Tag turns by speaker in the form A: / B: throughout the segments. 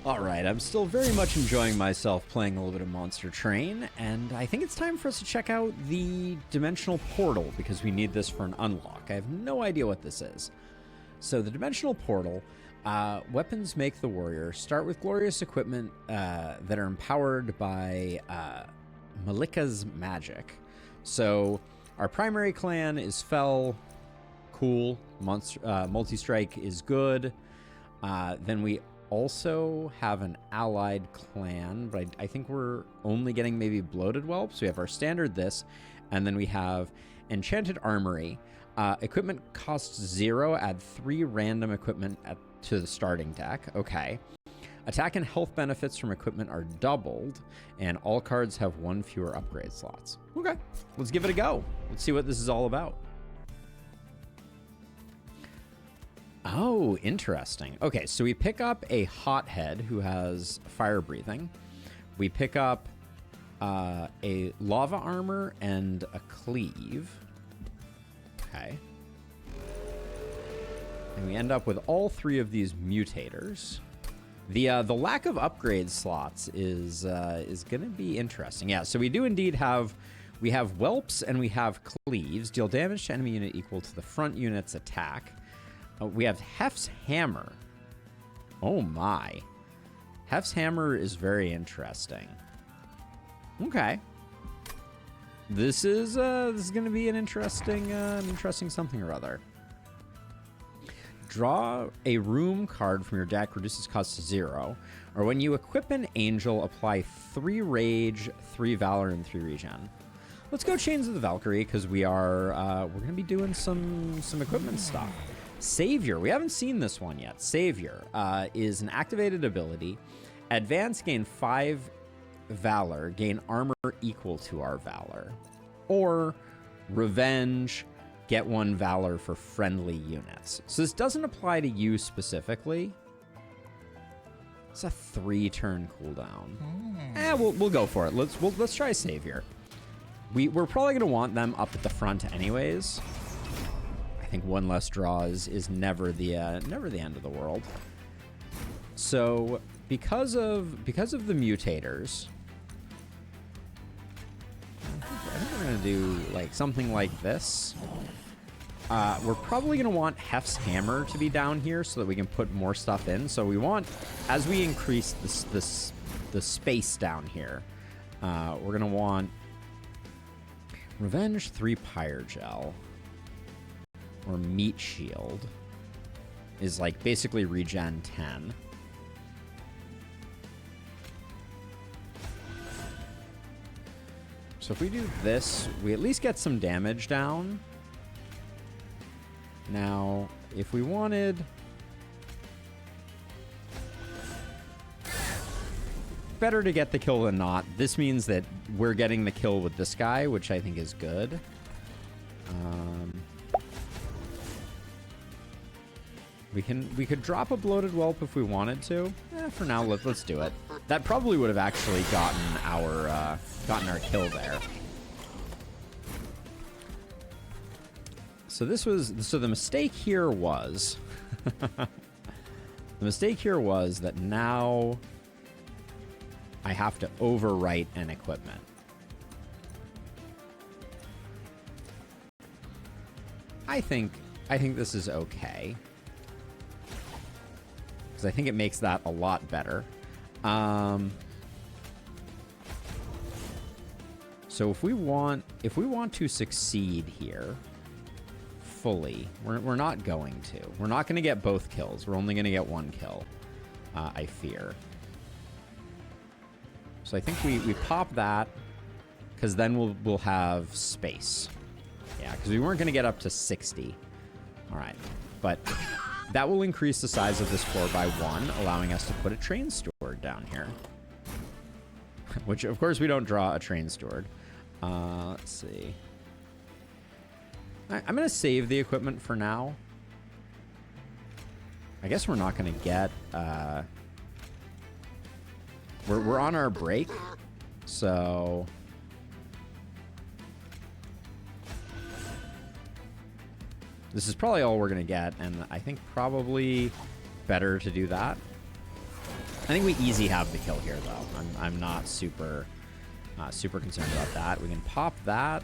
A: Alright, I'm still very much enjoying myself playing a little bit of Monster Train, and I think it's time for us to check out the Dimensional Portal, because we need this for an unlock. I have no idea what this is. So the Dimensional Portal, weapons make the warrior. Start with glorious equipment that are empowered by Malika's magic. So our primary clan is Fel, cool. Multi-strike is good. Then we also have an allied clan, but I think we're only getting maybe Bloated Whelp. So we have our standard this, and then we have Enchanted Armory. Equipment costs 0, add 3 random equipment to the starting deck. Okay. Attack and health benefits from equipment are doubled, and all cards have 1 fewer upgrade slots. Okay, let's give it a go. Let's see what this is all about. Oh, interesting. Okay, so we pick up a Hothead who has fire breathing. We pick up a Lava Armor and a Cleave. Okay. And we end up with all 3 of these mutators. The lack of upgrade slots is going to be interesting. Yeah, so we do indeed have... We have Whelps and we have Cleaves. Deal damage to enemy unit equal to the front unit's attack. We have Hef's Hammer. Oh my. Hef's Hammer is very interesting. Okay. This is going to be an interesting something or other. Draw a room card from your deck, reduces cost to 0. Or when you equip an angel, apply 3 rage, 3 valor, and 3 regen. Let's go Chains of the Valkyrie, because we're going to be doing some equipment stuff. Savior, we haven't seen this one yet. Savior is an activated ability. Advance, gain 5 valor, gain armor equal to our valor. Or Revenge, get 1 valor for friendly units. So this doesn't apply to you specifically. It's a 3-turn cooldown. We'll go for it. Let's try Savior. We're probably gonna want them up at the front anyways. I think 1 less draw is never the end of the world. So because of the mutators, I think we're gonna do like something like this. We're probably gonna want Hef's Hammer to be down here so that we can put more stuff in. So we want, as we increase the space down here, we're gonna want Revenge 3 Pyrogel. Or Meat Shield is like basically regen 10. So if we do this, we at least get some damage down. Now, if we wanted... Better to get the kill than not. This means that we're getting the kill with this guy, which I think is good. We could drop a Bloated Whelp if we wanted to. For now, let's do it. That probably would have actually gotten our kill there. So the mistake here was that now I have to overwrite an equipment. I think this is okay. I think it makes that a lot better. So if we want to succeed here fully, we're not going to. We're not going to get both kills. We're only going to get 1 kill, I fear. So I think we pop that, because then we'll have space. Yeah, because we weren't going to get up to 60. All right, but that will increase the size of this floor by 1, allowing us to put a train steward down here. Which, of course, we don't draw a train steward. Let's see. I'm going to save the equipment for now. I guess we're not going to get... We're on our break, so... This is probably all we're going to get, and I think probably better to do that. I think we easy have the kill here, though. I'm not super concerned about that. We can pop that.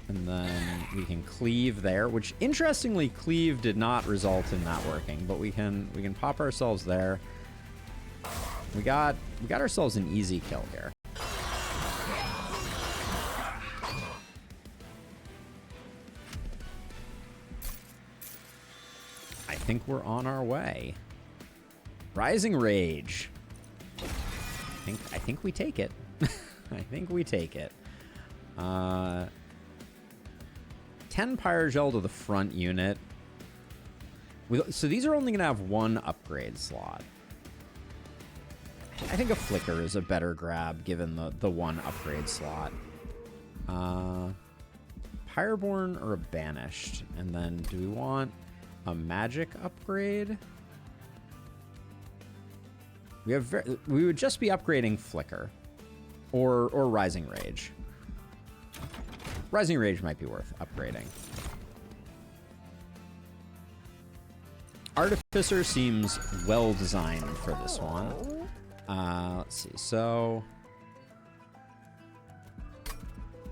A: And then we can cleave there, which interestingly, cleave did not result in that working, but we can pop ourselves there. We got ourselves an easy kill here. I think we're on our way. Rising Rage. I think we take it. I think we take it. 10 Pyrogel to the front unit. So these are only going to have one upgrade slot. I think a Flicker is a better grab given the one upgrade slot. Pyroborn or a Banished? And then do we want a magic upgrade? We would just be upgrading Flicker or Rising Rage. Rising Rage might be worth upgrading. Artificer seems well designed for this one. Let's see. So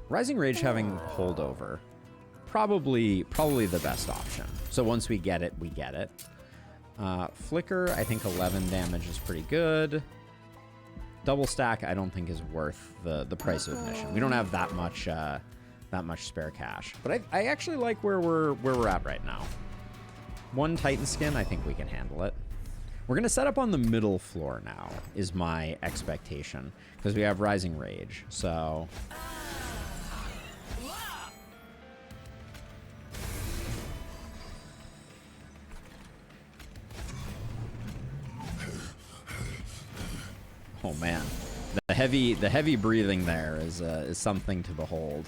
A: Rising Rage having holdover, probably the best option. So once we get it, we get it. Flicker, I think 11 damage is pretty good. Double stack, I don't think is worth the price of admission. We don't have that much spare cash, but I actually like where we're at right now. One Titan skin, I think we can handle it. We're gonna set up on the middle floor now, is my expectation, because we have Rising Rage. So oh man, the heavy breathing there is something to behold.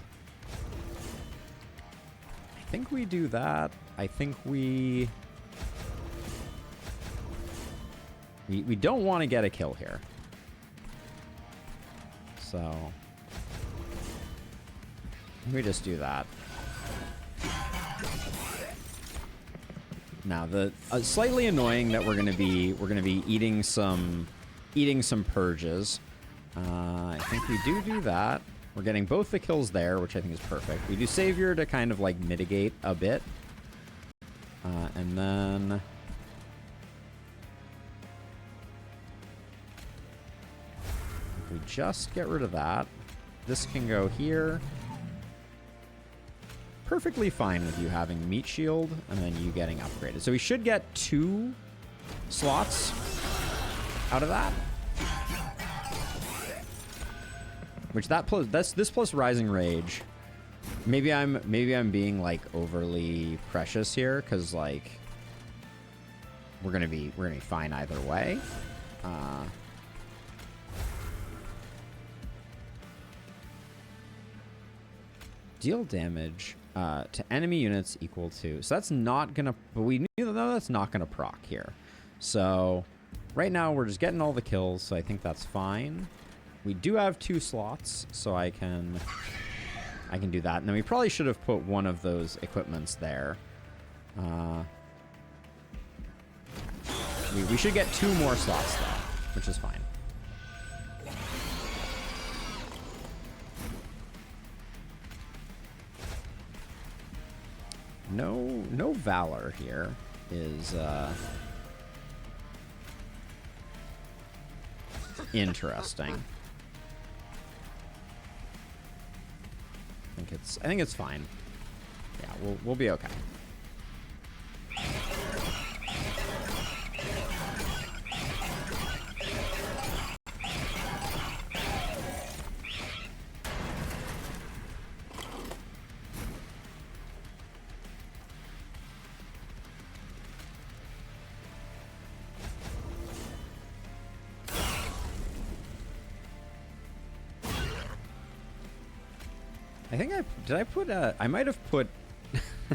A: I think we do that. I think we don't want to get a kill here. So we just do that. Now slightly annoying that we're gonna be eating some purges. I think we do that. We're getting both the kills there, which I think is perfect. We do Savior to kind of like mitigate a bit. And then if we just get rid of that, this can go here. Perfectly fine with you having Meat Shield and then you getting upgraded. So we should get 2 slots out of that. Which this plus Rising Rage. Maybe I'm being like overly precious here, because like we're gonna be fine either way. Deal damage to enemy units equal to. So that's not gonna. But we know that's not gonna proc here. So right now we're just getting all the kills. So I think that's fine. We do have 2 slots, so I can do that. And then we probably should have put one of those equipments there. We should get 2 more slots though, which is fine. No Valor here is interesting. I think it's fine. Yeah, we'll be okay. I think I might have put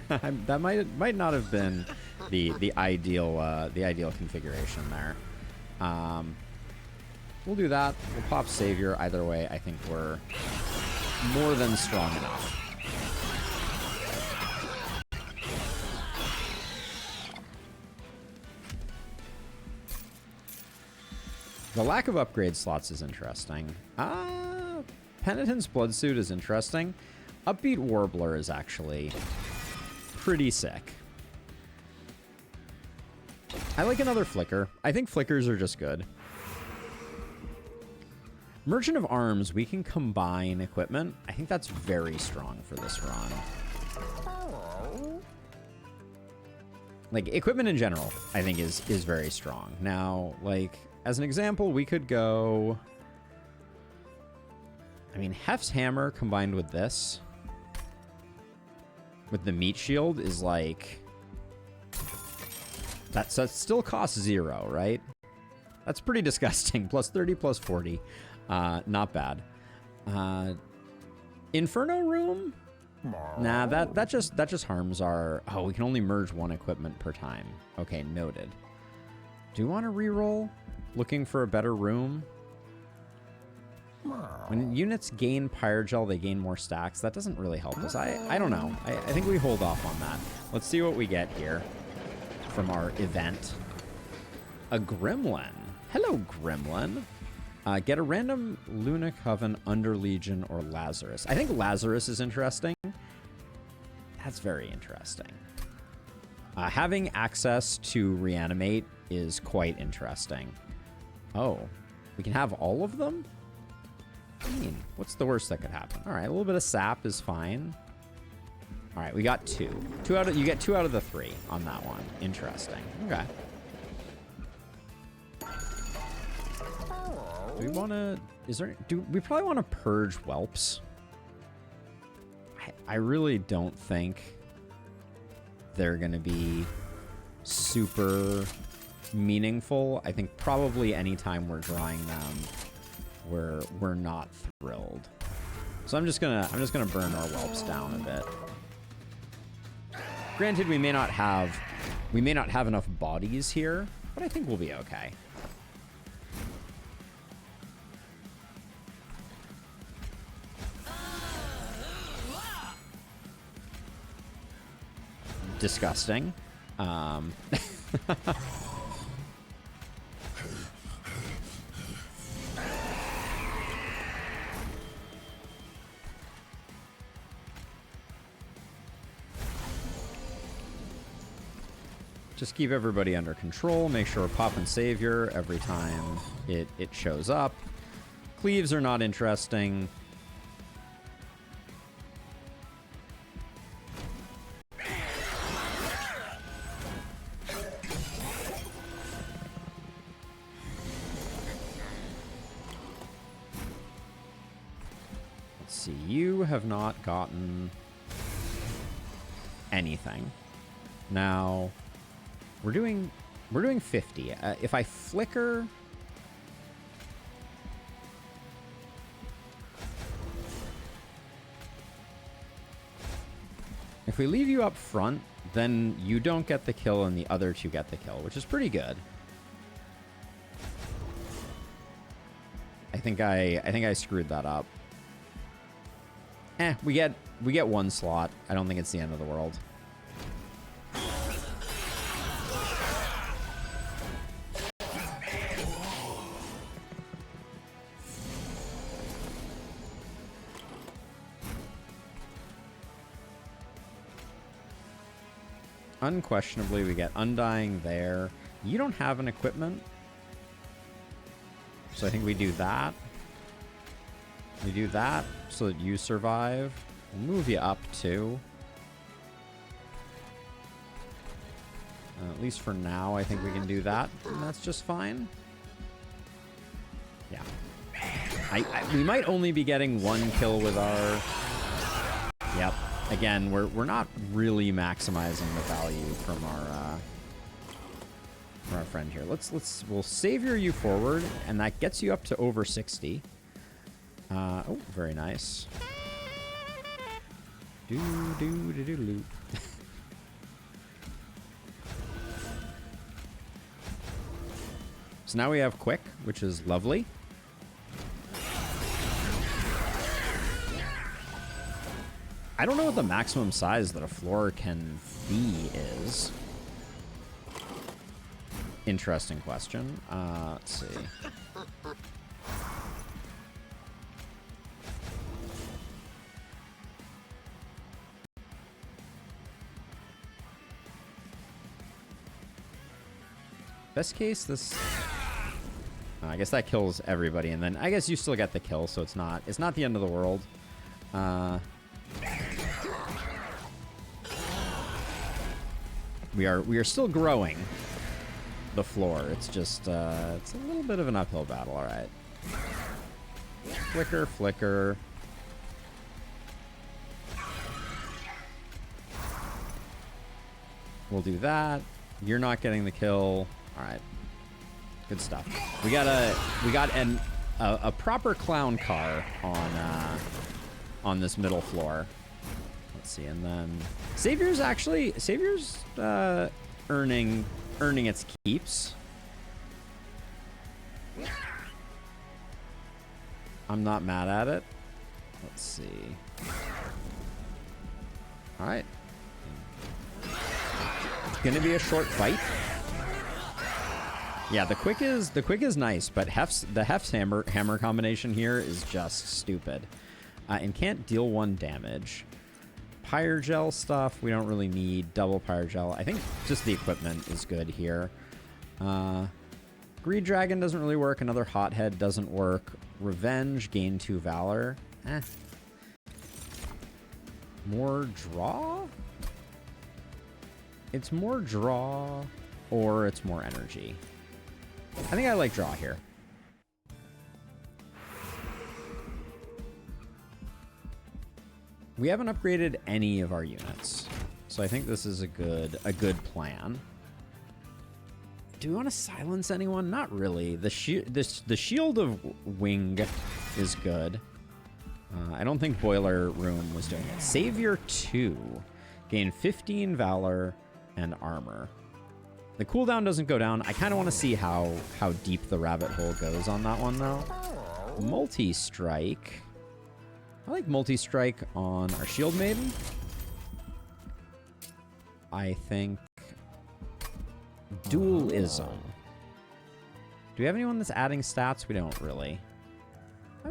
A: that might not have been the ideal configuration there. We'll do that. We'll pop Savior. Either way, I think we're more than strong enough. The lack of upgrade slots is interesting. Penitent's Bloodsuit is interesting. Upbeat Warbler is actually pretty sick. I like another Flicker. I think Flickers are just good. Merchant of Arms, we can combine equipment. I think that's very strong for this run. Like, equipment in general, I think is very strong. Now, like, as an example, we could go... I mean, Hef's Hammer combined with this, with the Meat Shield, is like... That still costs 0, right? That's pretty disgusting. Plus 30, plus 40. Not bad. Inferno Room? Nah, that just harms our... Oh, we can only merge one equipment per time. Okay, noted. Do you want to reroll? Looking for a better room? When units gain Pyrogel, they gain more stacks. That doesn't really help us. I don't know. I think we hold off on that. Let's see what we get here from our event. A Gremlin. Hello, Gremlin. Get a random Luna Coven, Under Legion, or Lazarus. I think Lazarus is interesting. That's very interesting. Having access to Reanimate is quite interesting. Oh, we can have all of them? I mean, what's the worst that could happen? All right, a little bit of sap is fine. All right, we got 2. You get 2 out of the 3 on that one. Interesting. Okay. Do we want to... we probably want to purge whelps? I really don't think they're going to be super meaningful. I think probably anytime we're drawing them, we're not thrilled. So I'm just gonna burn our whelps down a bit. Granted, we may not have enough bodies here, but I think we'll be okay. Disgusting. Just keep everybody under control. Make sure we're popping Savior every time it shows up. Cleaves are not interesting. Let's see. You have not gotten anything. Now... We're doing 50. If I flicker... If we leave you up front, then you don't get the kill and the other 2 get the kill, which is pretty good. I think I screwed that up. We get 1 slot. I don't think it's the end of the world. Unquestionably, we get Undying there. You don't have an equipment. So I think we do that. We do that so that you survive. We'll move you up, too. At least for now, I think we can do that. And that's just fine. Yeah. We might only be getting 1 kill with our... Yep. Again, we're not really maximizing the value from our friend here. We'll savior you forward, and that gets you up to over 60. Oh, very nice. Do. So now we have quick, which is lovely. I don't know what the maximum size that a floor can be is. interesting question. Let's see. Best case, this... I guess that kills everybody, and then I guess you still get the kill, so it's not the end of the world. We are still growing the floor. It's just it's a little bit of an uphill battle. All right. Flicker, flicker. We'll do that. You're not getting the kill. All right. Good stuff. We got a proper clown car on this middle floor. Let's see, and then Savior's earning its keeps. I'm not mad at it. Let's see. All right. It's gonna be a short fight. Yeah, the quick is nice, but the Hef's hammer combination here is just stupid. And can't deal 1 damage. Pyrogel stuff we don't really need. Double Pyrogel. I think just the equipment is good here. Greed Dragon doesn't really work. Another Hothead doesn't work. Revenge, gain 2 Valor. More draw? It's more draw or it's more energy. I think I like draw here. We haven't upgraded any of our units, so I think this is a good plan. Do we want to silence anyone? Not really. The Shield of Wing is good. I don't think Boiler Room was doing it. Savior 2. Gain 15 Valor and Armor. The cooldown doesn't go down. I kind of want to see how deep the rabbit hole goes on that one, though. Multi-strike. I like multi-strike on our Shield Maiden. I think Dualism. Do we have anyone that's adding stats? We don't really.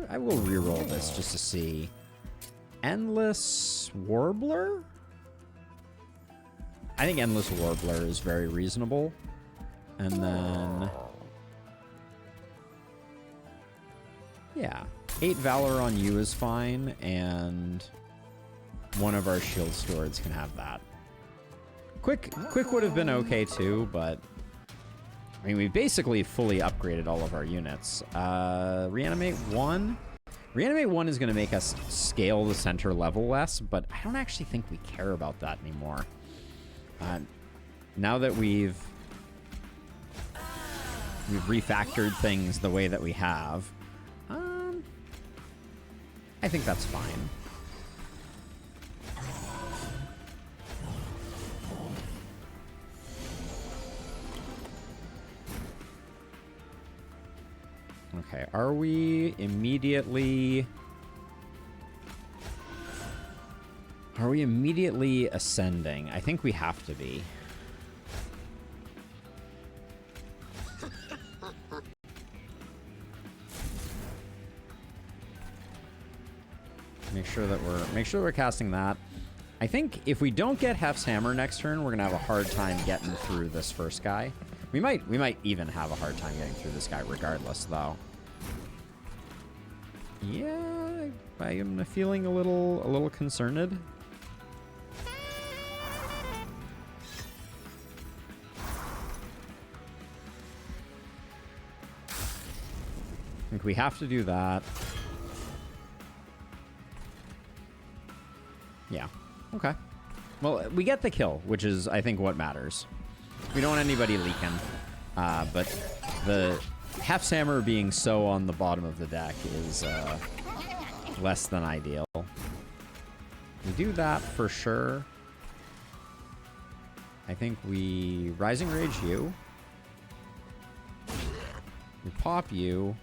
A: I will reroll this just to see. Endless Warbler? I think Endless Warbler is very reasonable. And then... yeah. 8 Valor on you is fine, and one of our Shield Stewards can have that. Quick would have been okay too, but... I mean, we basically fully upgraded all of our units. Reanimate 1? Reanimate 1 is going to make us scale the center level less, but I don't actually think we care about that anymore. Now that we've refactored things the way that we have, I think that's fine. Okay, are we immediately ascending? I think we have to be. Make sure we're casting that. I think if we don't get Hef's Hammer next turn, we're gonna have a hard time getting through this first guy. We might even have a hard time getting through this guy regardless, though. Yeah, I am feeling a little concerned. I think we have to do that. Yeah. Okay. Well, we get the kill, which is, I think, what matters. We don't want anybody leaking. But the Hef's Hammer being so on the bottom of the deck is less than ideal. We do that for sure. I think we Rising Rage you. We pop you.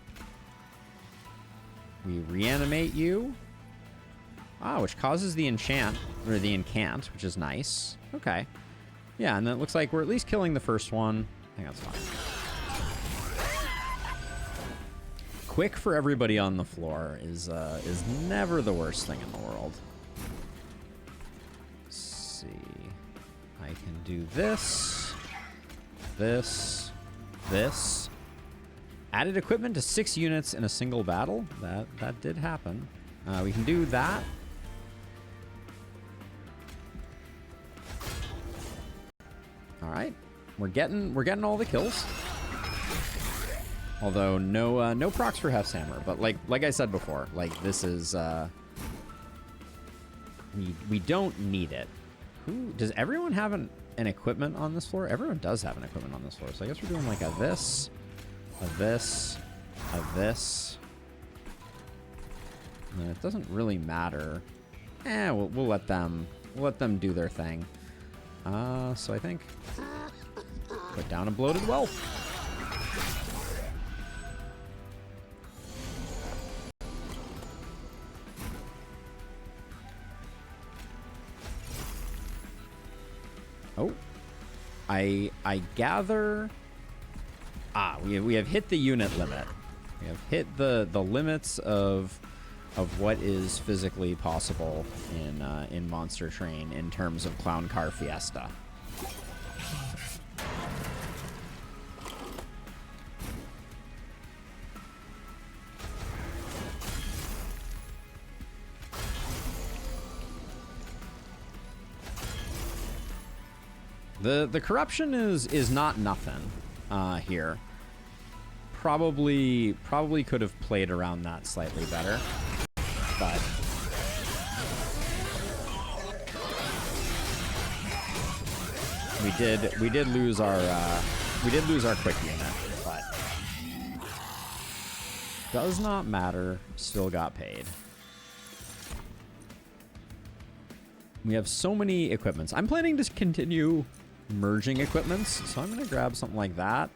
A: We reanimate you. Ah, which causes the enchant, or the incant, which is nice. Okay. Yeah, and then it looks like we're at least killing the first one. I think that's fine. Quick for everybody on the floor is never the worst thing in the world. Let's see. I can do this, this, this. Added equipment to 6 units in a single battle. That did happen. We can do that. All right, we're getting all the kills. Although no procs for Hef's hammer, but like I said before, like this is we don't need it. Who does everyone have an equipment on this floor? Everyone does have an equipment on this floor. So I guess we're doing like a this, a this, a this. And it doesn't really matter. We'll let them do their thing. So I think put down a bloated whelp. Oh, I gather. We have hit the unit limit. We have hit the limits of what is physically possible in Monster Train in terms of Clown Car Fiesta. The corruption is not nothing here. Probably could have played around that slightly better, but we did lose our quick unit, but does not matter. Still got paid. We have so many equipments. I'm planning to continue merging equipments, so I'm gonna grab something like that.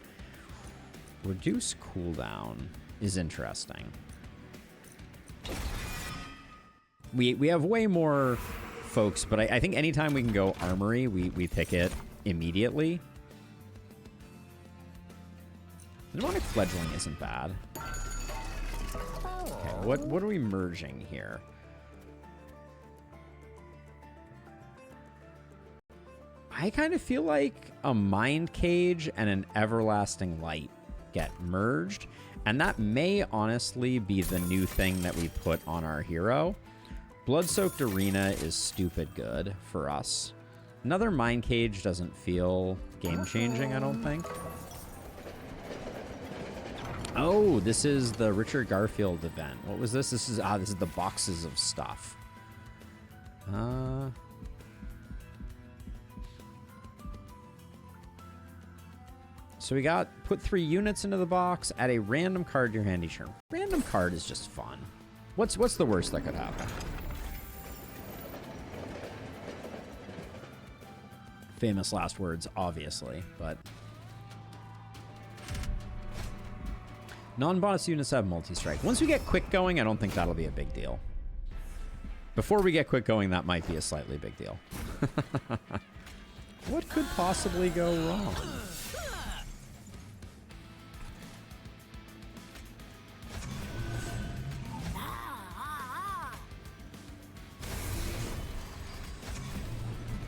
A: Reduce cooldown is interesting. We have way more folks, but I think anytime we can go armory, we pick it immediately. Demonic fledgling isn't bad. Okay, what are we merging here? I kind of feel like a Mind Cage and an Everlasting Light get merged, and that may honestly be the new thing that we put on our hero. Blood-Soaked Arena is stupid good for us. Another Mind Cage doesn't feel game-changing, I don't think. Oh, this is the Richard Garfield event. What was this? This is the boxes of stuff. So we got put 3 units into the box, add a random card to your handy turn. Random card is just fun. What's the worst that could happen? Famous last words, obviously, but non-bonus units have multi-strike. Once we get quick going, I don't think that'll be a big deal. Before we get quick going, that might be a slightly big deal. What could possibly go wrong?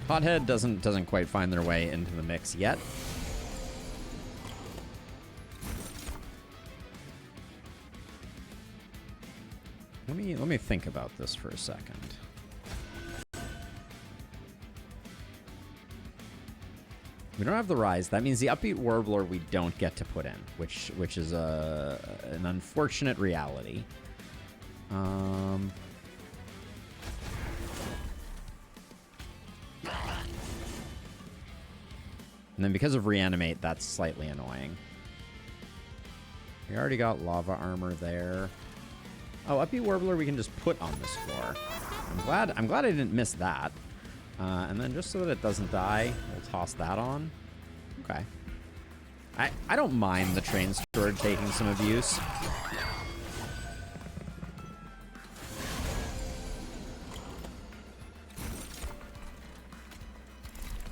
A: Hothead doesn't quite find their way into the mix yet. Let me think about this for a second. We don't have the rise. That means the Upbeat Warbler we don't get to put in, which is an unfortunate reality. And then because of Reanimate, that's slightly annoying. We already got Lava Armor there. Oh, Upbeat Warbler we can just put on this floor. I'm glad I didn't miss that. And then just so that it doesn't die, we'll toss that on. Okay. I don't mind the Train Steward taking some abuse.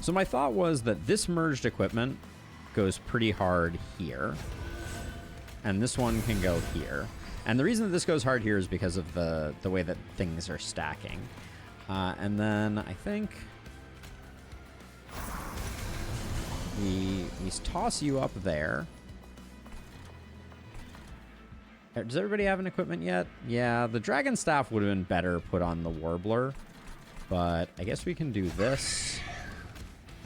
A: So my thought was that this merged equipment goes pretty hard here. And this one can go here. And the reason that this goes hard here is because of the way that things are stacking. And then I think we toss you up there. Does everybody have an equipment yet? Yeah, the Dragon Staff would have been better put on the Warbler. But I guess we can do this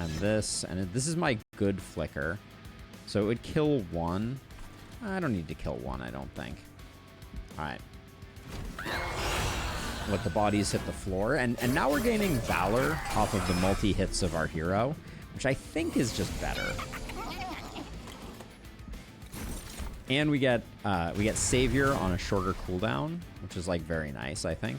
A: and this. And this is my good flicker. So it would kill one. I don't need to kill one, I don't think. All right. Let the bodies hit the floor. And now we're gaining Valor off of the multi-hits of our hero, which I think is just better. And we get Savior on a shorter cooldown, which is like very nice, I think.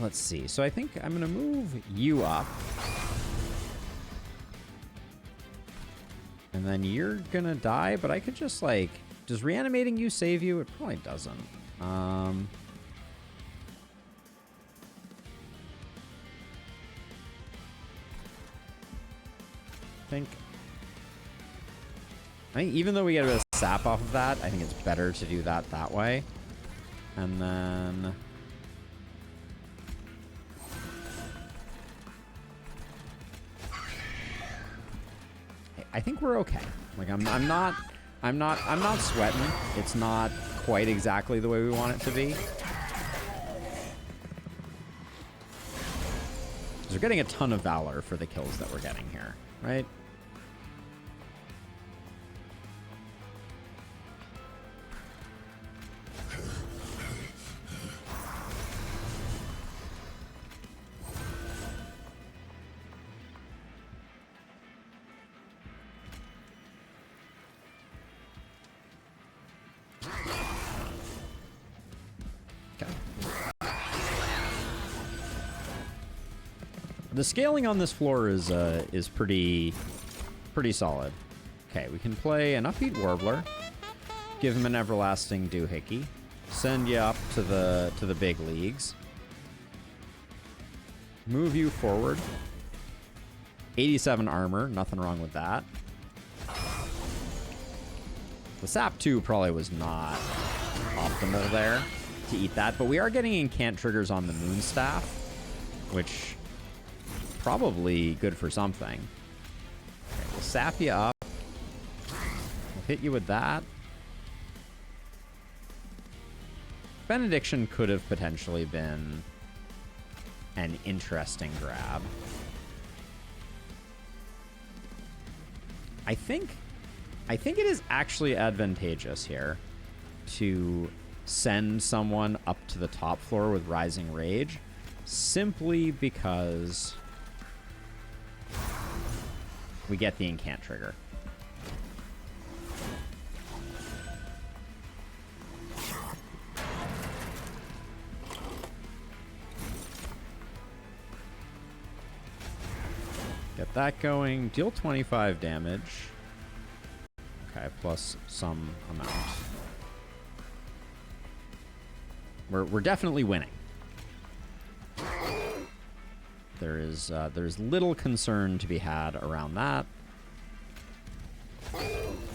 A: Let's see. So I think I'm gonna move you up. And then you're gonna die, but I could just like, does reanimating you save you? It probably doesn't. I think even though we get a bit of sap off of that, I think it's better to do that way. And then I think we're okay. Like I'm not sweating. It's not quite exactly the way we want it to be. Because we're getting a ton of Valor for the kills that we're getting here, right? The scaling on this floor is pretty solid. Okay, we can play an Upbeat Warbler, give him an Everlasting Doohickey, send you up to the big leagues, move you forward. 87 armor, nothing wrong with that. The Sap 2 probably was not optimal there to eat that, but we are getting incant triggers on the Moonstaff, which probably good for something. Okay, we'll sap you up. We'll hit you with that. Benediction could have potentially been an interesting grab. I think it is actually advantageous here to send someone up to the top floor with Rising Rage, simply because we get the incant trigger. Get that going. Deal 25 damage. Okay, plus some amount. We're definitely winning. There's little concern to be had around that.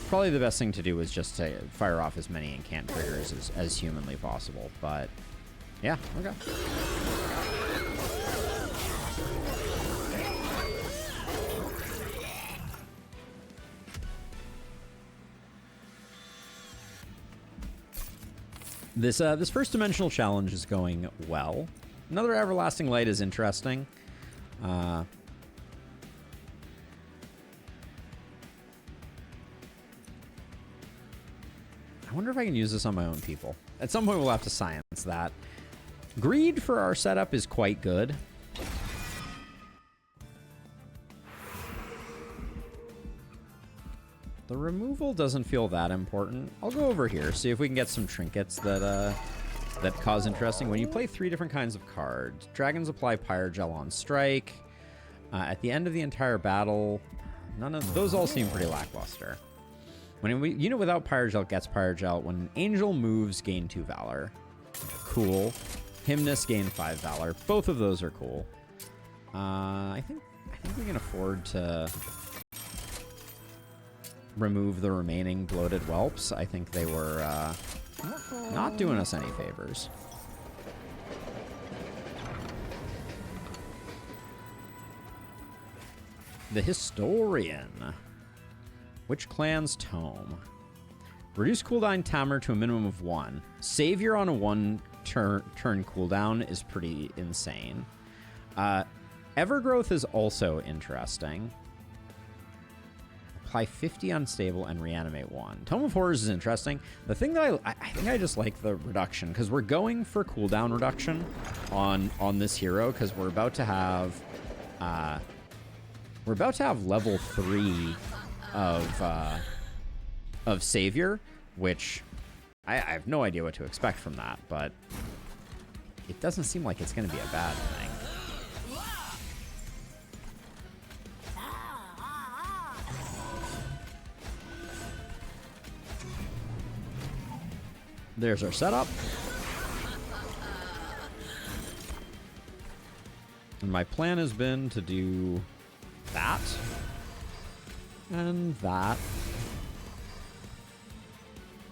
A: Probably the best thing to do is just to fire off as many incant triggers as humanly possible. But yeah, okay. This first dimensional challenge is going well. Another Everlasting Light is interesting. I wonder if I can use this on my own people. At some point, we'll have to science that. Greed for our setup is quite good. The removal doesn't feel that important. I'll go over here, see if we can get some trinkets that cause interesting. When you play 3 different kinds of cards, dragons apply Pyrogel on strike. At the end of the entire battle, none of those all seem pretty lackluster. When a unit without Pyrogel gets Pyrogel, when an angel moves, gain 2 Valor. Cool. Hymnus, gain 5 Valor. Both of those are cool. I think think we can afford to remove the remaining bloated whelps. I think they were not doing us any favors. The Historian. Which clan's tome? Reduce cooldown timer to a minimum of 1. Savior on a 1 turn cooldown is pretty insane. Evergrowth is also interesting. Apply 50 unstable and reanimate 1. Tome of Horrors is interesting. The thing that I think I just like the reduction, because we're going for cooldown reduction on this hero, because we're about to have level 3 of Savior, which I have no idea what to expect from that, but it doesn't seem like it's going to be a bad thing. There's our setup. And my plan has been to do that and that.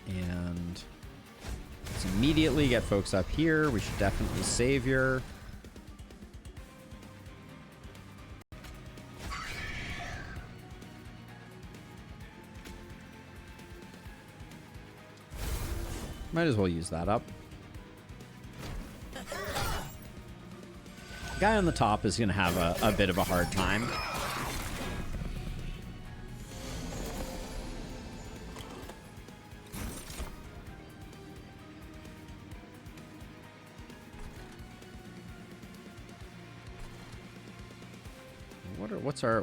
A: And let's immediately get folks up here. We should definitely Savior. Might as well use that up. Guy on the top is going to have a bit of a hard time.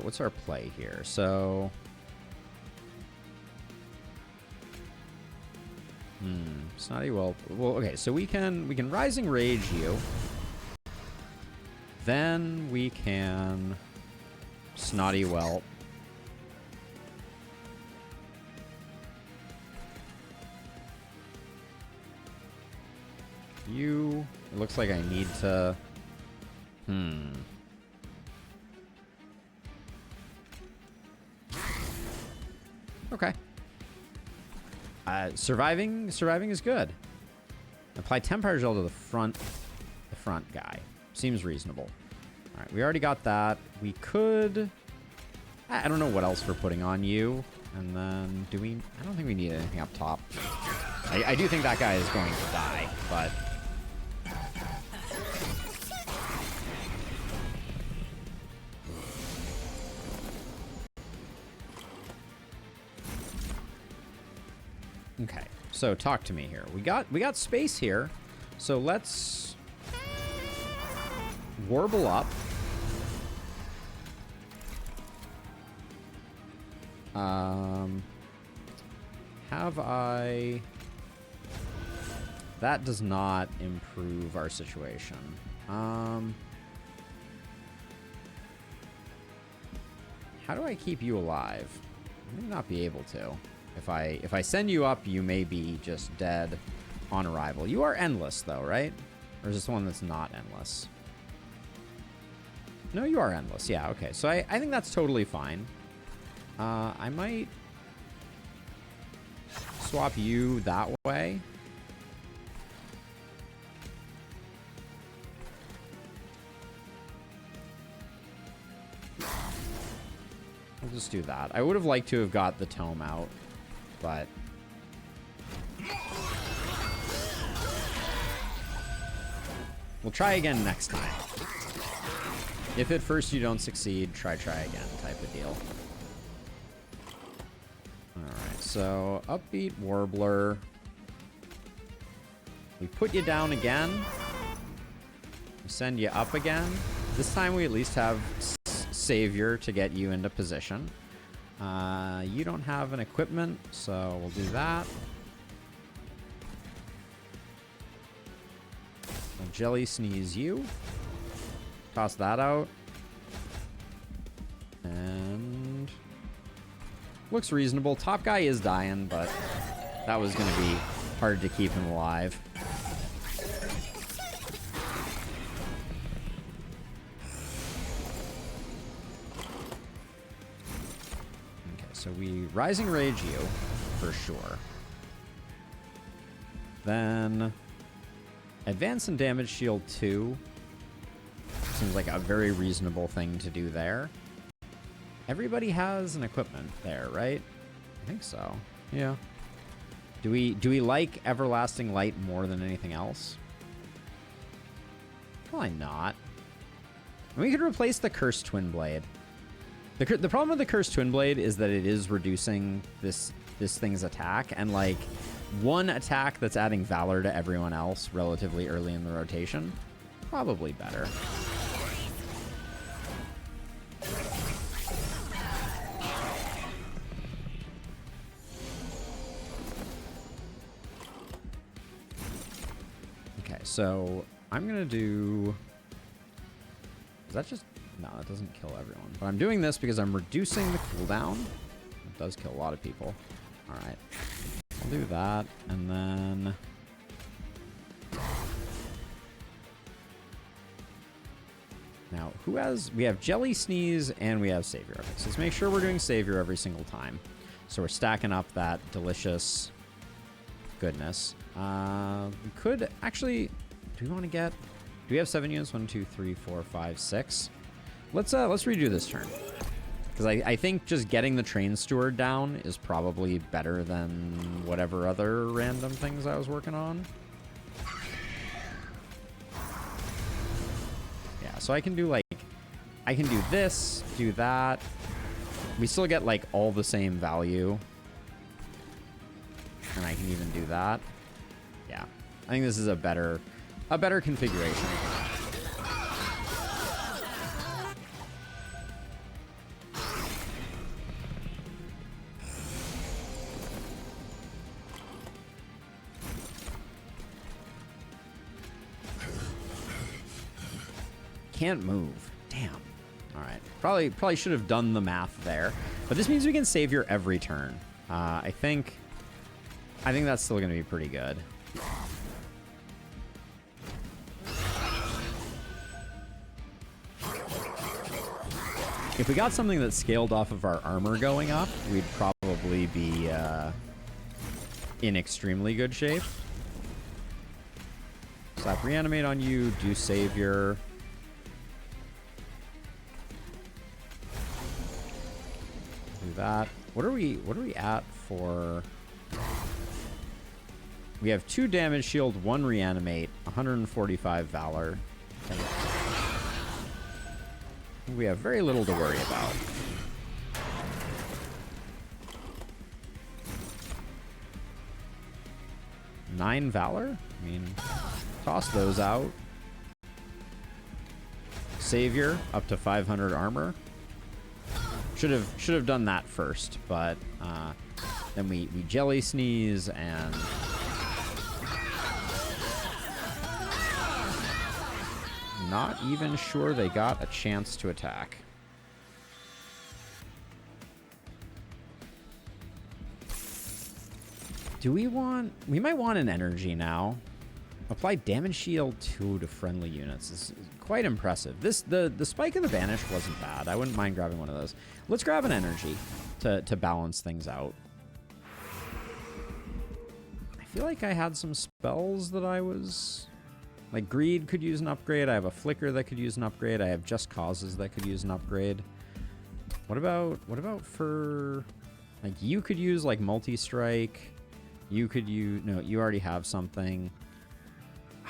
A: What's our play here? So Snotty Whelp. Well, okay, so we can Rising Rage you. Then we can Snotty Whelp. You, it looks like I need to Okay. Surviving is good. Apply Tempire Gel to the front guy. Seems reasonable. All right, we already got that. We could... I don't know what else we're putting on you. And then do we... I don't think we need anything up top. I do think that guy is going to die, but... Okay, so talk to me here. We got space here, so let's warble up. Have I... That does not improve our situation. How do I keep you alive? I may not be able to. If I send you up, you may be just dead on arrival. You are endless, though, right? Or is this one that's not endless? No, you are endless. Yeah, okay. So I think that's totally fine. I might swap you that way. I'll just do that. I would have liked to have got the tome out, but... We'll try again next time. If at first you don't succeed, try again type of deal. Alright, so Upbeat Warbler. We put you down again. We send you up again. This time we at least have Savior to get you into position. You don't have an equipment, so we'll do that. We'll Jelly Sneeze you. Toss that out. And... looks reasonable. Top guy is dying, but that was going to be hard to keep him alive. so we Rising Rage you, for sure. Then Advance and Damage Shield 2. Seems like a very reasonable thing to do there. Everybody has an equipment there, right? I think so. Yeah. Do we like Everlasting Light more than anything else? Probably not. And we could replace the Cursed Twin Blade. The problem with the Cursed Twin Blade is that it is reducing this thing's attack, and like one attack that's adding Valor to everyone else relatively early in the rotation, probably better. Okay, so I'm gonna do... Is that just... No, that doesn't kill everyone. But I'm doing this because I'm reducing the cooldown. It does kill a lot of people. Alright. I'll do that, and then... Now, who has... We have Jelly Sneeze, and we have Savior. Okay, so let's make sure we're doing Savior every single time. So we're stacking up that delicious goodness. We could actually... Do we want to get... Do we have 7 units? 1, 2, 3, 4, 5, 6. Let's redo this turn. Because I think just getting the Train Steward down is probably better than whatever other random things I was working on. Yeah, so I can do like... I can do this, do that. We still get like all the same value. And I can even do that. Yeah. I think this is a better configuration. Can't move. Damn. All right. Probably should have done the math there. But this means we can Savior every turn. I think that's still going to be pretty good. If we got something that scaled off of our armor going up, we'd probably be in extremely good shape. Slap Reanimate on you, do Savior. Do that. What are we at for? We have 2 damage shield, 1 reanimate, 145 valor. And we have very little to worry about. $9 valor? I mean, toss those out. Savior, up to 500 armor. Should have done that first, but then we Jelly Sneeze and not even sure they got a chance to attack. Do we want... We might want an energy now. Apply damage shield 2 to friendly units. This is quite impressive. The Spike of the Vanish wasn't bad. I wouldn't mind grabbing one of those. Let's grab an energy to balance things out. I feel like I had some spells that I was... Like Greed could use an upgrade. I have a Flicker that could use an upgrade. I have Just Causes that could use an upgrade. What about for... Like you could use like Multi-Strike. You could use... No, you already have something.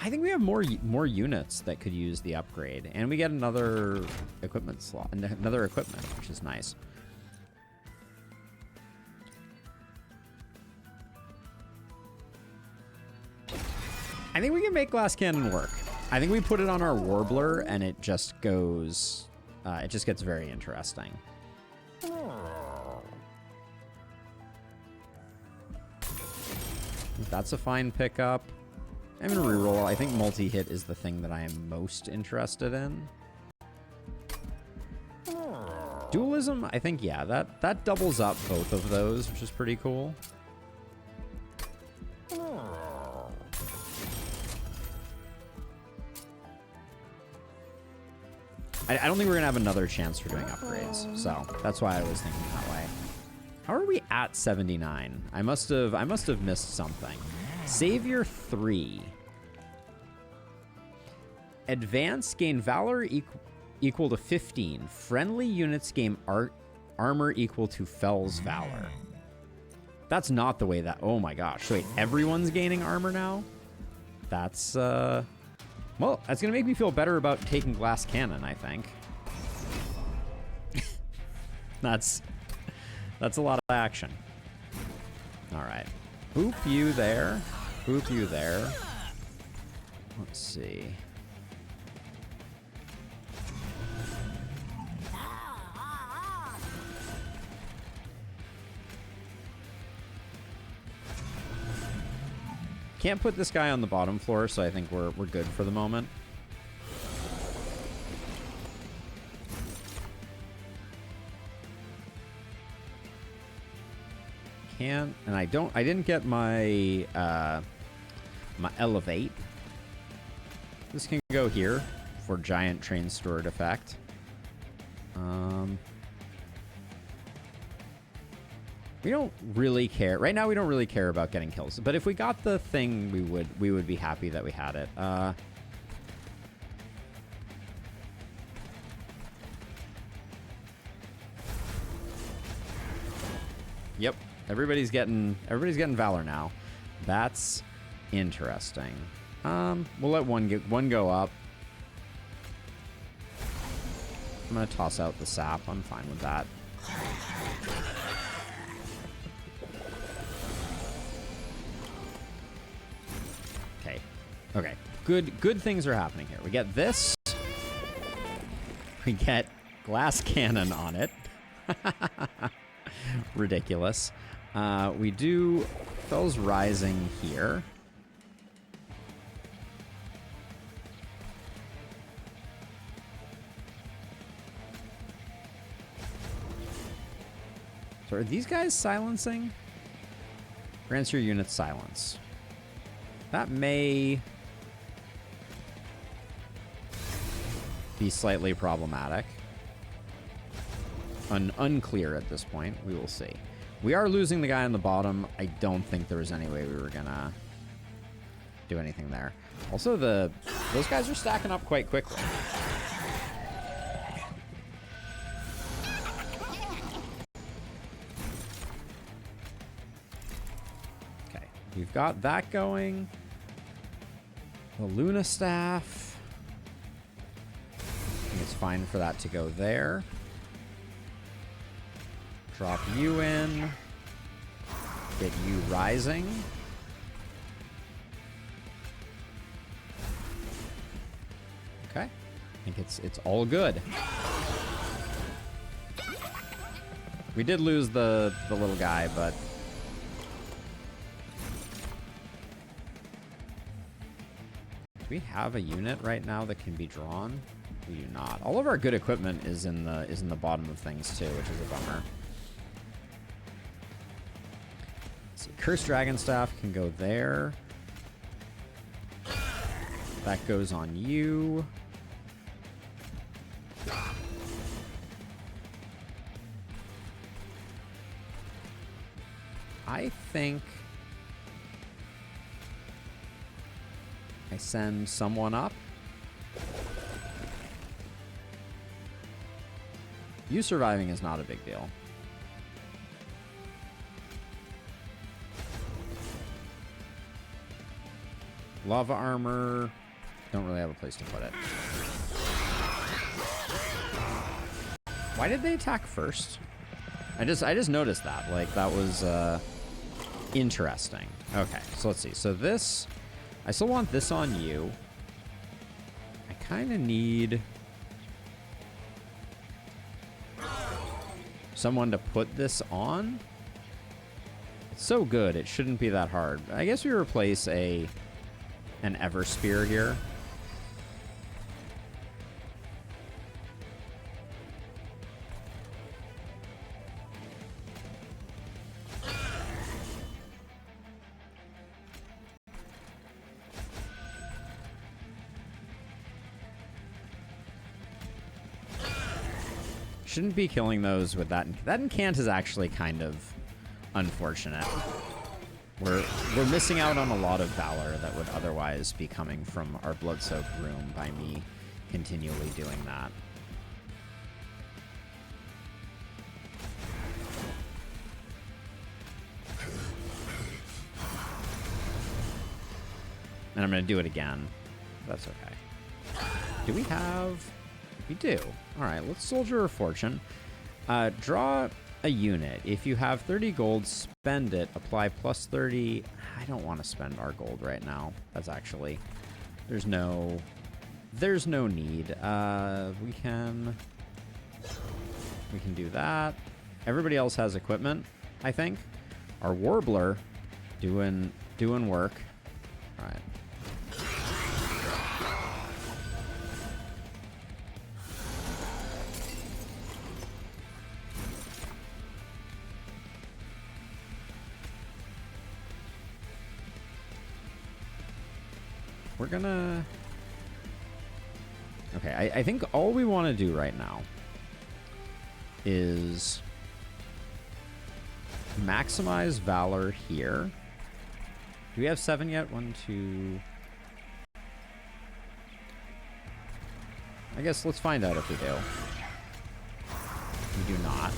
A: I think we have more units that could use the upgrade. And we get another equipment slot. Another equipment, which is nice. I think we can make Glass Cannon work. I think we put it on our Warbler and it just goes... it just gets very interesting. That's a fine pickup. I'm going to reroll. I think multi-hit is the thing that I am most interested in. Dualism, I think, yeah, that doubles up both of those, which is pretty cool. I don't think we're going to have another chance for doing upgrades, so that's why I was thinking that way. How are we at 79? I must have missed something. Savior 3. Advance gain valor equal to 15. Friendly units gain armor equal to Fell's valor. That's not the way that... Oh my gosh. Wait, everyone's gaining armor now? That's, well, that's going to make me feel better about taking Glass Cannon, I think. That's a lot of action. All right. Boop you there. Boop you there. Let's see. Can't put this guy on the bottom floor, so I think we're good for the moment. And I didn't get my my elevate. This can go here for giant train stored effect. We don't really care right now. We don't really care about getting kills, but if we got the thing, we would be happy that we had it. Yep. Everybody's getting valor now. That's interesting. We'll let one go up. I'm gonna toss out the sap. I'm fine with that. Okay. Okay. Good things are happening here. We get this. We get Glass Cannon on it. Ridiculous. We do Fell's Rising here. So are these guys silencing? Grants your unit silence. That may be slightly problematic. Unclear at this point. We will see. We are losing the guy on the bottom. I don't think there was any way we were gonna do anything there. Also, those guys are stacking up quite quickly. Okay, we've got that going. The Luna Staff. I think it's fine for that to go there. Drop you in. Get you rising. Okay. I think it's all good. We did lose the little guy, but do we have a unit right now that can be drawn? We do not. All of our good equipment is in the bottom of things too, which is a bummer. Cursed Dragon Staff can go there. That goes on you. I think I send someone up. You surviving is not a big deal. Lava armor. Don't really have a place to put it. Why did they attack first? I just noticed that. Like, that was interesting. Okay, so let's see. So this, I still want this on you. I kind of need someone to put this on. It's so good, it shouldn't be that hard. I guess we replace an Everspear here. Shouldn't be killing those with that. That incant is actually kind of unfortunate. We're missing out on a lot of valor that would otherwise be coming from our Blood-Soaked Room by me continually doing that. And I'm going to do it again. That's okay. Do we have... We do. All right, let's Soldier of Fortune. Draw a unit. If you have 30 gold, spend it. Apply plus 30. I don't want to spend our gold right now. That's actually... There's no need. We can do that. Everybody else has equipment, I think. Our Warbler doing work. All right. We're gonna... Okay, I think all we want to do right now is maximize Valor here. Do we have 7 yet? 1, 2... I guess let's find out if we do. We do not.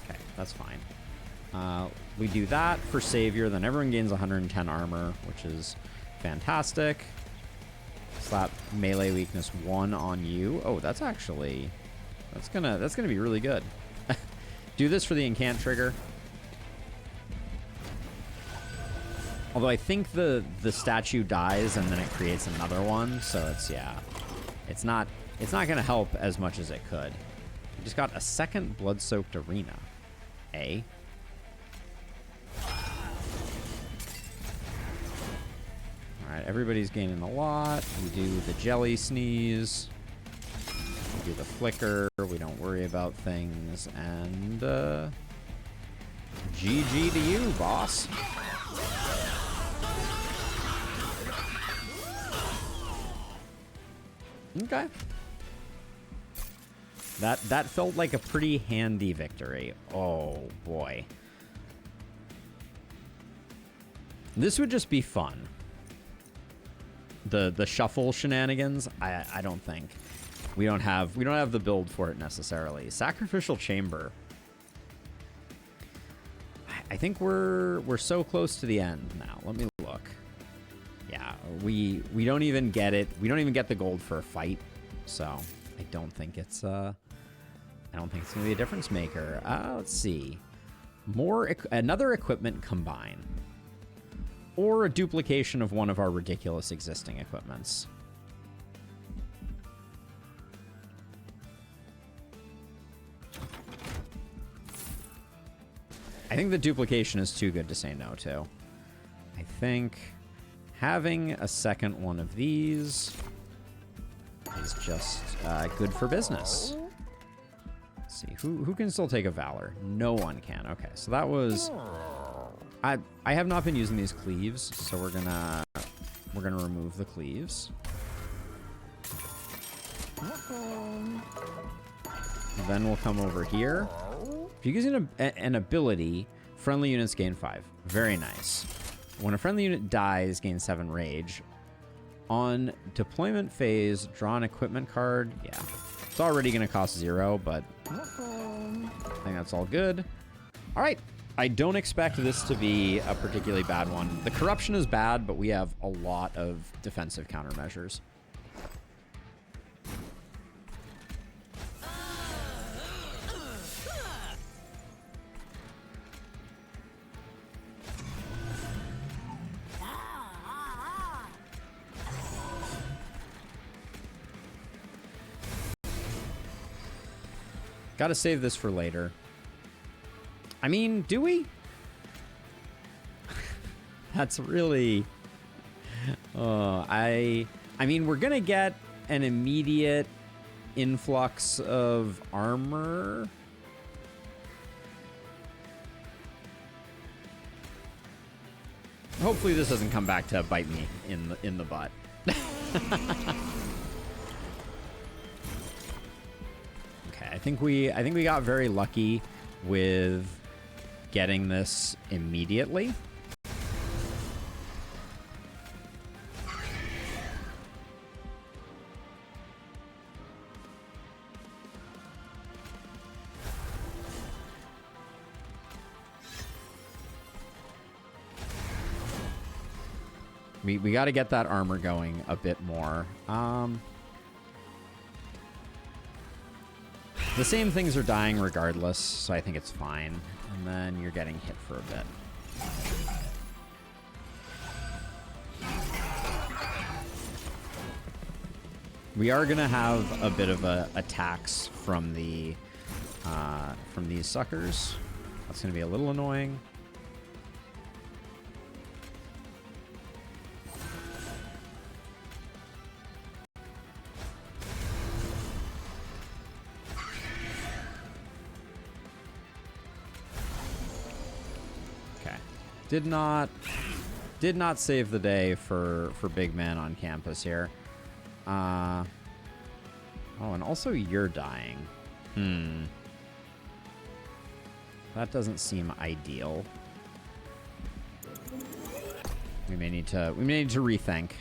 A: Okay, that's fine. We do that for Savior, then everyone gains 110 armor, which is fantastic. Slap melee weakness 1 on you. Oh, that's actually... That's gonna be really good. Do this for the incant trigger. Although I think the statue dies and then it creates another one, so it's, yeah. It's not gonna help as much as it could. We just got a second Blood-Soaked Arena. Alright, everybody's gaining a lot. We do the Jelly Sneeze. We do the Flicker. We don't worry about things. And, GG to you, boss. Okay. That felt like a pretty handy victory. Oh, boy. This would just be fun. The shuffle shenanigans, I don't think. We don't have the build for it necessarily. Sacrificial Chamber. I think we're so close to the end now. Let me look. Yeah, we don't even get it. We don't even get the gold for a fight. So I don't think it's gonna be a difference maker. Let's see. Another equipment combine. Or a duplication of one of our ridiculous existing equipments. I think the duplication is too good to say no to. I think having a second one of these is just good for business. Let's see, who can still take a Valor? No one can. Okay, so that was... I have not been using these cleaves, so we're gonna remove the cleaves. Then we'll come over here. If you're using an ability, friendly units gain 5. Very nice. When a friendly unit dies, gain 7 rage. On deployment phase, draw an equipment card. Yeah, it's already gonna cost 0, but I think that's all good. All right. I don't expect this to be a particularly bad one. The corruption is bad, but we have a lot of defensive countermeasures. Gotta save this for later. I mean, do we? That's really... I mean, we're gonna get an immediate influx of armor. Hopefully this doesn't come back to bite me in the butt. Okay, I think we got very lucky with getting this immediately. We got to get that armor going a bit more. The same things are dying regardless, so I think it's fine. And then you're getting hit for a bit. We are gonna have a bit of attacks from these suckers. That's gonna be a little annoying. Did not save the day for big man on campus here. Oh, and also you're dying. That doesn't seem ideal. We may need to rethink.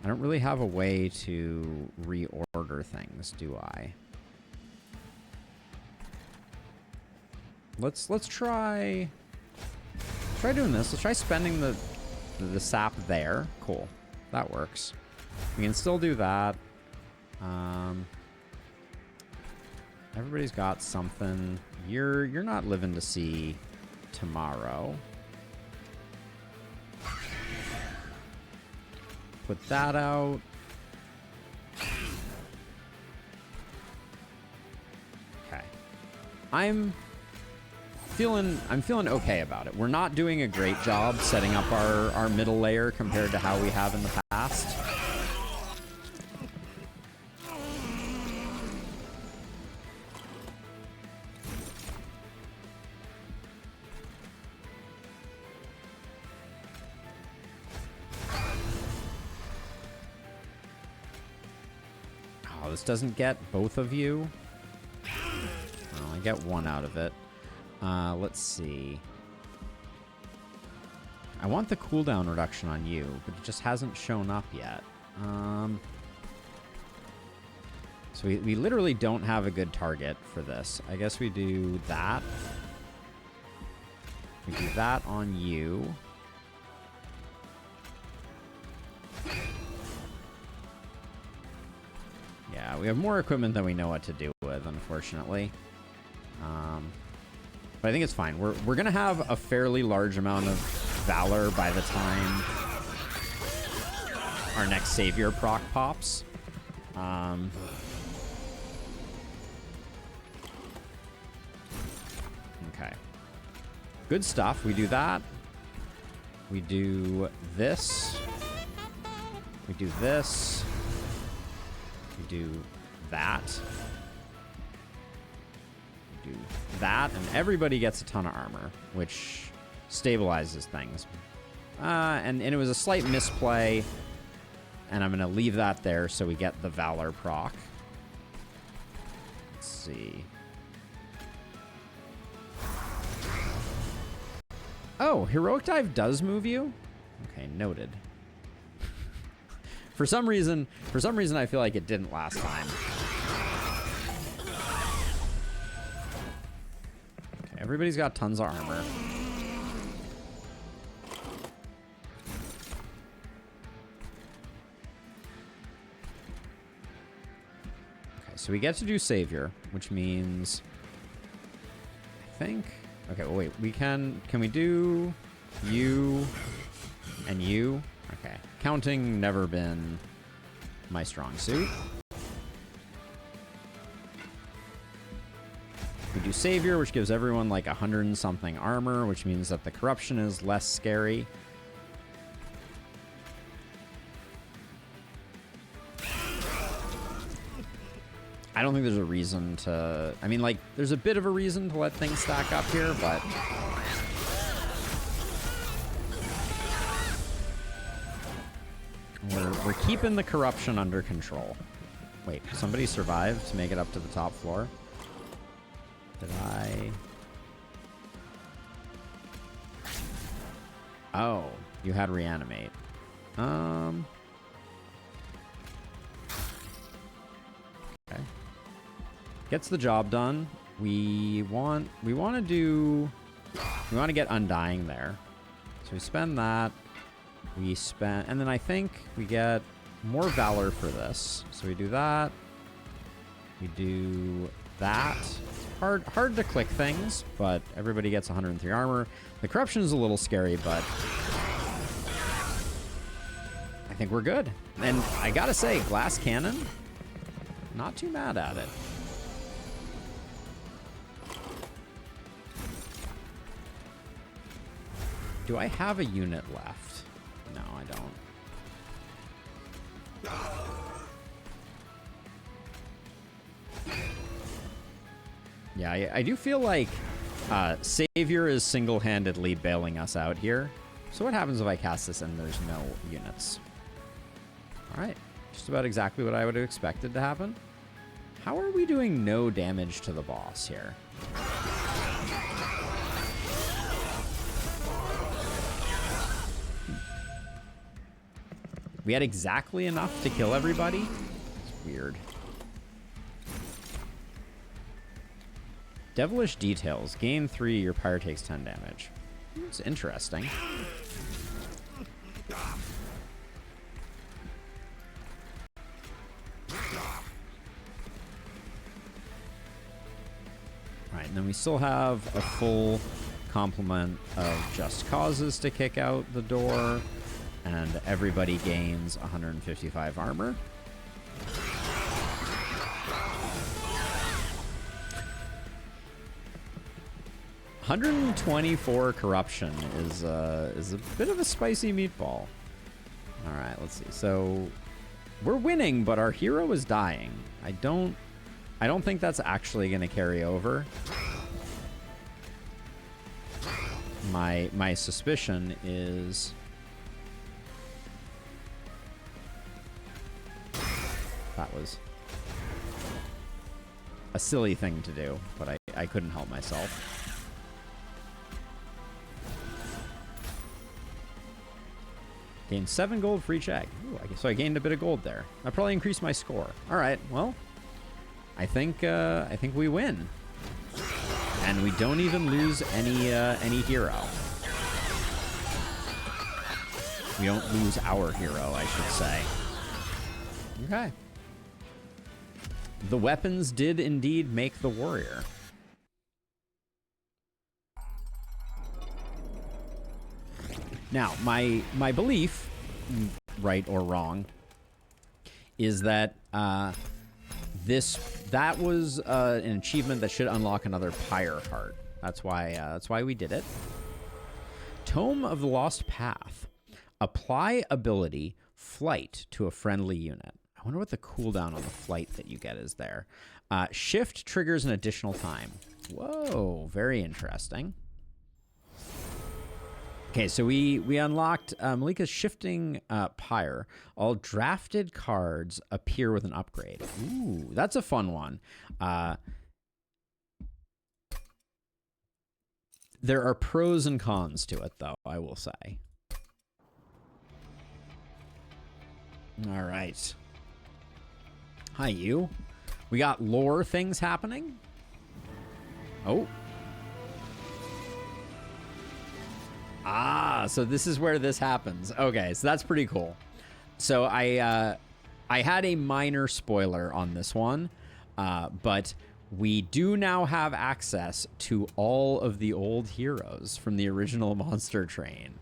A: I don't really have a way to reorder things, do I? Let's try doing this. Let's try spending the sap there. Cool. That works. We can still do that. Everybody's got something. You're not living to see tomorrow. Put that out. Okay. I'm feeling okay about it. We're not doing a great job setting up our middle layer compared to how we have in the past. Oh, this doesn't get both of you. Oh, I get one out of it. Let's see. I want the cooldown reduction on you, but it just hasn't shown up yet. So we literally don't have a good target for this. I guess we do that. We do that on you. Yeah, we have more equipment than we know what to do with, unfortunately. But I think it's fine. We're gonna have a fairly large amount of Valor by the time our next Savior proc pops. Okay. Good stuff. We do that. We do this. We do this. We do that. Do that, and everybody gets a ton of armor, which stabilizes things. And it was a slight misplay, and I'm going to leave that there so we get the Valor proc. Let's see. Oh, Heroic Dive does move you? Okay, noted. For some reason I feel like it didn't last time. Everybody's got tons of armor. Okay, so we get to do Savior, which means I think. Okay, well, wait. Can we do you and you? Okay, counting never been my strong suit. We do Savior, which gives everyone like 100 and something armor, which means that the corruption is less scary. I don't think there's a reason to... I mean, like, there's a bit of a reason to let things stack up here, but... We're keeping the corruption under control. Wait, somebody survived to make it up to the top floor? Did I? Oh, you had reanimate. Okay. Gets the job done. We want to get Undying there. So we spend that. And then I think we get more Valor for this. So we do that. We do that. Hard to click things, but everybody gets 103 armor. The corruption is a little scary, but I think we're good. And I gotta say, glass cannon, not too mad at it. Do I have a unit left? No, I don't. Yeah, I do feel like Savior is single-handedly bailing us out here. So what happens if I cast this and there's no units? All right, just about exactly what I would have expected to happen. How are we doing no damage to the boss here? We had exactly enough to kill everybody? It's weird. Devilish Details. Gain 3, your pyre takes 10 damage. It's interesting. Alright, and then we still have a full complement of Just Causes to kick out the door. And everybody gains 155 armor. $124 corruption is a bit of a spicy meatball. All right, let's see. So we're winning, but our hero is dying. I don't think that's actually going to carry over. My suspicion is that was a silly thing to do, but I couldn't help myself. Gained 7 gold for each egg. Ooh, so I gained a bit of gold there. That probably increased my score. All right, well, I think we win, and we don't even lose any hero. We don't lose our hero, I should say. Okay. The weapons did indeed make the warrior. Now, my belief, right or wrong, is that that was an achievement that should unlock another Pyre Heart. That's why we did it. Tome of the Lost Path. Apply ability Flight to a friendly unit. I wonder what the cooldown on the flight that you get is there. Shift triggers an additional time. Whoa, very interesting. Okay, so we unlocked Malika's Shifting Pyre. All drafted cards appear with an upgrade. Ooh, that's a fun one. There are pros and cons to it, though, I will say. All right. Hi, you. We got lore things happening. Oh. Ah, so this is where this happens. Okay, so that's pretty cool. So I had a minor spoiler on this one, but we do now have access to all of the old heroes from the original Monster Train,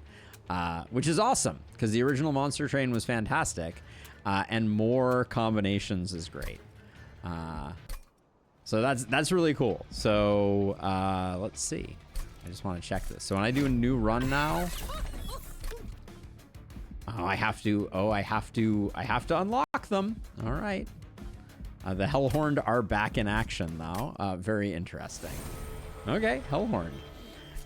A: which is awesome because the original Monster Train was fantastic, and more combinations is great. So that's really cool. So let's see. I just want to check this. So when I do a new run now, I have to unlock them. All right. The Hellhorned are back in action now. Very interesting. Okay, Hellhorned.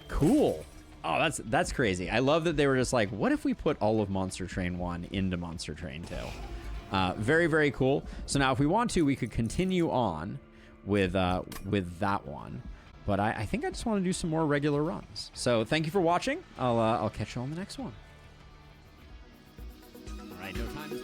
A: Cool. Oh, that's crazy. I love that they were just like, what if we put all of Monster Train 1 into Monster Train 2? Very, very cool. So now if we want to, we could continue on with that one. But I think I just want to do some more regular runs. So thank you for watching. I'll catch you on the next one. All right, no time is